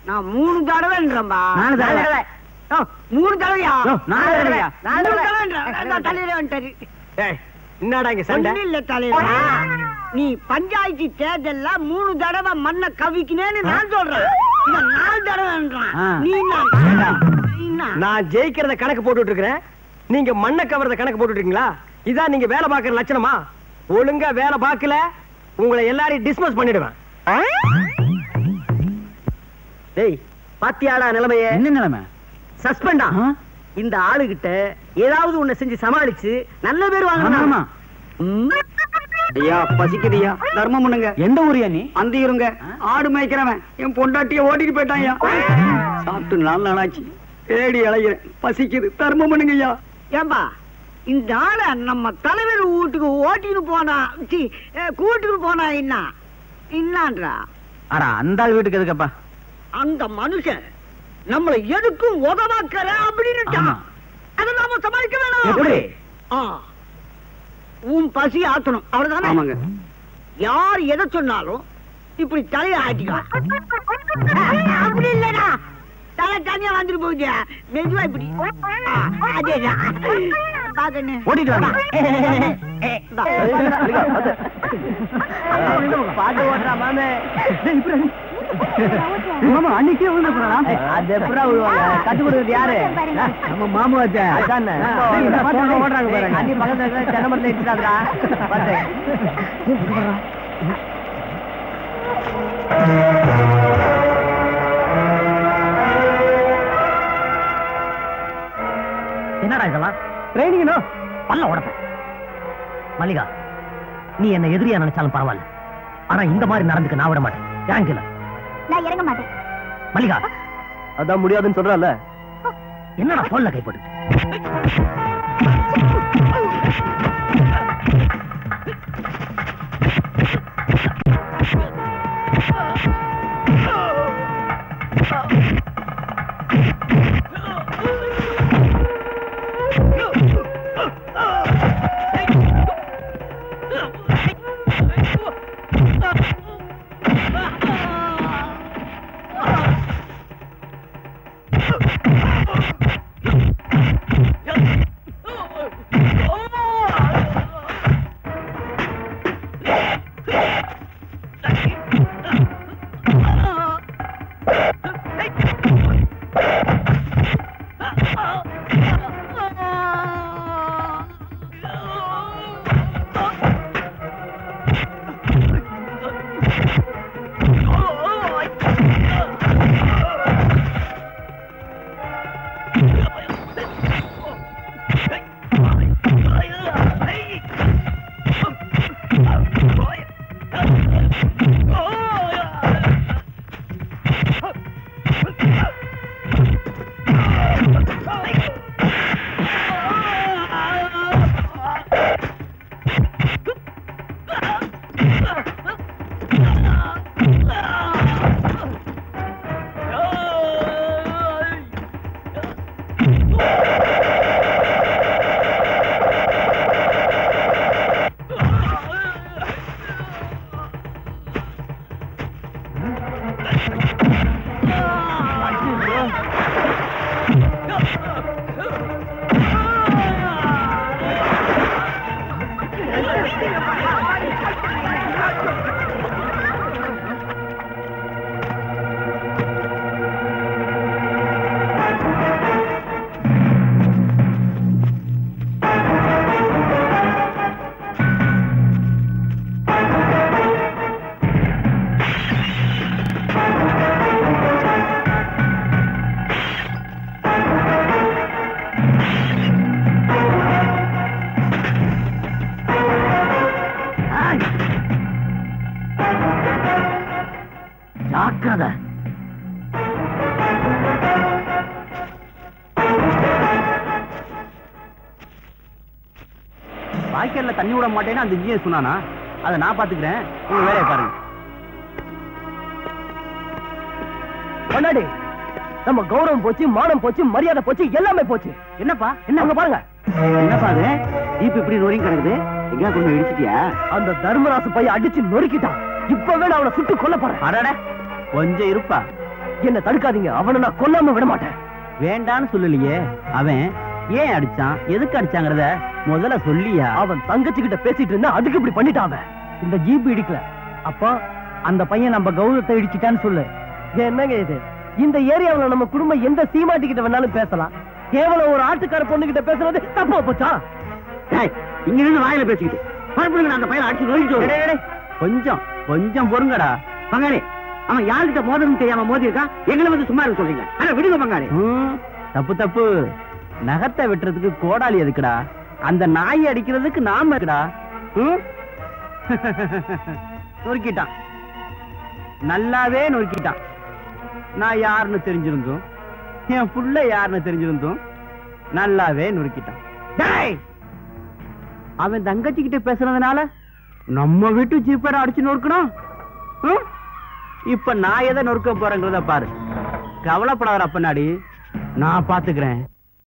நான் 3 தடவைன்றேன்பா. 4 தடவை. 3 தடவையா? 4 தடவையா? 4 தடவை. தலையில வந்துட்டாரு. என்னடா இங்க சண்டை? இல்ல தலையில. நீ பஞ்சாயத்து தேர்தல்ல 3 தடவை மண்ணை கவிக்கினேன்னு நான் சொல்றேன். 4 தடவைன்றான். நீ என்ன? நான் ஜெயிக்கிறத கணக்கு போட்டுட்டு இருக்கிறேன், நீங்க மண்ணை கவர்றத கணக்கு போட்டுட்டு இருக்கீங்களா? இதான் நீங்க வேலை பார்க்கற லட்சணமா? ஒழுங்கா வேலை பார்க்கல உங்களை எல்லாரையும் டிஸ்மிஸ் பண்ணிடுவேன். டேய் பாத்தியாடா நிலைமைய? என்ன நிலைமை? சஸ்பெண்டா. இந்த ஆளுகிட்ட ஏதாவது ஒண்ணு செஞ்சு சமாளிச்சு நல்ல பேர் வாங்கணும். ஐயா பசிக்குதுயா, தர்மம் பண்ணுங்க. எந்த ஊரியா நீ? அந்த இருங்க. ஆடு மேய்க்கிறவன் என் பொண்டாட்டிய ஓட்டிட்டு போயிட்டான்யா. சாப்பிட்டு 4 நாளாச்சு, தேடி அலைகிறேன், பசிக்குது, தர்மம் பண்ணுங்க ஐயா. ஏம்பா இந்த ஆள நம்ம தலைவர் வீட்டுக்கு ஓட்டிட்டு போனா கூட்டுக்கு போனா என்னன்றா? அடா அந்த ஆள் வீட்டுக்கு எதுக்கப்பா? அந்த மனுஷன் நம்மளை எதுக்கும் உதவாக்கற அப்படின்னு அதை நாம சமாளிக்க வேணாம். உன் பசி ஆத்தணும், அவ்வளவுதானே? ஆமாங்க. யார் எதை சொன்னாலும் இப்படி தலையை ஆட்டிக்கலாம். அப்படி இல்லடா, தலை தனியா வந்துட்டு போகுது. மெதுவா இப்படி அதேதான் ஓட்டிட்டு வாங்க. பாட்டு ஓட்டுறா மாமே. அன்னைக்கே வந்து அது எப்படா கத்து கொடுக்குறது யாரு? நம்ம மாமா ஓடுறாங்க பாருங்க. அன்னி பக்கத்துல தென்னமரத்துல இட்டுட்டாங்கடா. என்னடா இதெல்லாம்? ட்ரைனிங் பல்ல உடப்பேன். மல்லிகா, நீ என்ன எதிரியா நினைச்சாலும் பரவாயில்ல, ஆனா இந்த மாதிரி நடந்துக்க நான் விட மாட்டேன். இறங்கல. நான் இறங்க மாட்டேன். மல்லிகா, அதான் முடியாதுன்னு சொல்றல. என்னடா சொல்ல கைப்பட்டு? வாய்க்கால்ல தண்ணி விட மாட்டேன்னு அந்த இன்ஜினியர் சொன்னானா? அதை நான் பாத்துக்கிறேன், உங்க வேலையை பாருங்க. கொண்டாடி, நம்ம கௌரவம் போச்சு, மானம் போச்சு, மரியாதை போச்சு, எல்லாமே போச்சு. என்னப்பா என்ன அங்க பாருங்க. என்னப்பா அது இப்ப இப்படி நொறுங்கி கிடக்குது? எங்க கொஞ்சம் இடிச்சிட்டியா? அந்த தர்மராசு பையன் அடிச்சு நொறுக்கிட்டான். இப்பவே நான் அவனை சுட்டு கொல்ல போறேன். அடட கொஞ்சம் இருப்பா. என்ன தடுக்காதீங்க, அவனை நான் கொல்லாம விட மாட்டேன். வேண்டான்னு சொல்லலையே. அவன் ஏன் அடிச்சான், எதுக்கு அடிச்சாங்கறத முதல்ல சொல்லியா? அவன் தங்கச்சி கிட்ட பேசிட்டு இருந்தா அதுக்கு இப்படி பண்ணிட்டான். இந்த ஜீப் இடிக்கல அப்போ அந்த பையன் நம்ம கௌரவத்தை இடிச்சிட்டான்னு சொல்லு. என்னங்க இது? இந்த ஏரியாவுல நம்ம குடும்பம் எந்த சீமாட்டி கிட்ட வேணாலும் பேசலாம், கேவலம் ஒரு ஆட்டுக்கார பொண்ணு கிட்ட பேசுறது தப்பா போச்சா? இங்க இருந்து வாயில பேசிக்கிட்டு அந்த பையனை அடிச்சு நோக்கிட்டு கொஞ்சம் கொஞ்சம் பொறுங்கடா. பங்காளி, அவன் யாருக்கிட்ட மோதணும் தெரியாம மோதி இருக்கான், எங்களை வந்து சும்மா இருக்க சொல்றீங்க. ஆனா விடுங்க பங்காளி. தப்பு தப்பு. நகத்தை வெட்டுறதுக்கு கோடாலி எதுக்குடா? அந்த நாயை அடிக்கிறதுக்கு நாம இருக்குடா. நொறுக்கிட்டான், நல்லாவே நொறுக்கிட்டான். நான் யாருன்னு தெரிஞ்சிருந்தோம், என் புள்ள யாருன்னு தெரிஞ்சிருந்தோம், நல்லாவே நொறுக்கிட்டான். அவன் தங்கச்சி கிட்ட பேசுறதுனால நம்ம வீட்டு ஜீப்பேட அடிச்சு நொறுக்கணும். இப்ப நான் எதை நொறுக்க போறேங்கிறத பாரு. கவலைப்படாத அப்பனாடி, நான் பாத்துக்கிறேன்.